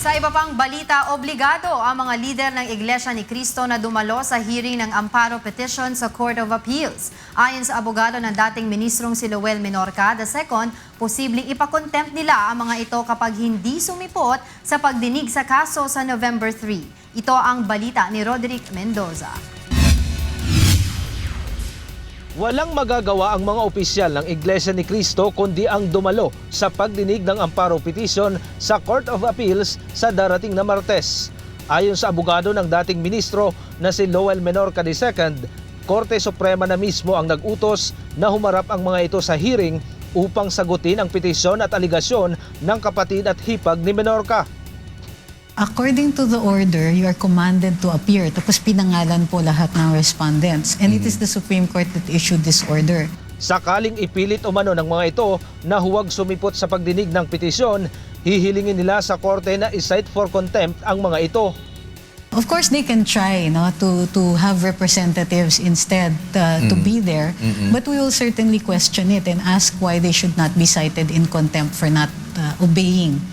Sa iba pang balita, obligado ang mga lider ng Iglesia ni Cristo na dumalo sa hearing ng amparo petition sa Court of Appeals. Ayon sa abogado ng dating ministrong si Lowell Menorca II, posibleng ipakontempt nila ang mga ito kapag hindi sumipot sa pagdinig sa kaso sa November 3. Ito ang balita ni Roderick Mendoza. Walang magagawa ang mga opisyal ng Iglesia ni Cristo kundi ang dumalo sa pagdinig ng amparo petition sa Court of Appeals sa darating na Martes. Ayon sa abogado ng dating ministro na si Lowell Menorca II, Korte Suprema na mismo ang nag-utos na humarap ang mga ito sa hearing upang sagutin ang petisyon at aligasyon ng kapatid at hipag ni Menorca. According to the order, you are commanded to appear. Tapos pinangalan po lahat ng respondents. And it is the Supreme Court that issued this order. Sakaling ipilit umano ng mga ito na huwag sumipot sa pagdinig ng petisyon, hihilingin nila sa korte na i-cite for contempt ang mga ito. Of course, they can try to have representatives instead to be there. But we will certainly question it and ask why they should not be cited in contempt for not obeying.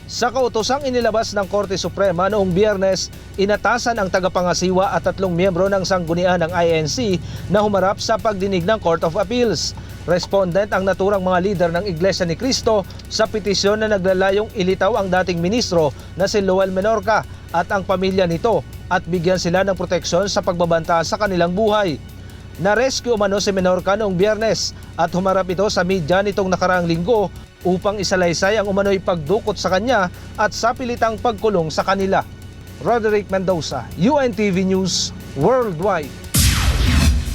Sa kautosang inilabas ng Korte Suprema noong Biyernes, inatasan ang tagapangasiwa at 3 miyembro ng sanggunian ng INC na humarap sa pagdinig ng Court of Appeals. Respondent ang naturang mga lider ng Iglesia ni Cristo sa petisyon na naglalayong ilitaw ang dating ministro na si Lowell Menorca at ang pamilya nito at bigyan sila ng proteksyon sa pagbabanta sa kanilang buhay. Na-rescue umano si Menorca noong Biyernes at humarap ito sa media nitong nakaraang linggo upang isalaysay ang umano'y pagdukot sa kanya at sa pilitang pagkulong sa kanila. Roderick Mendoza, UNTV News Worldwide.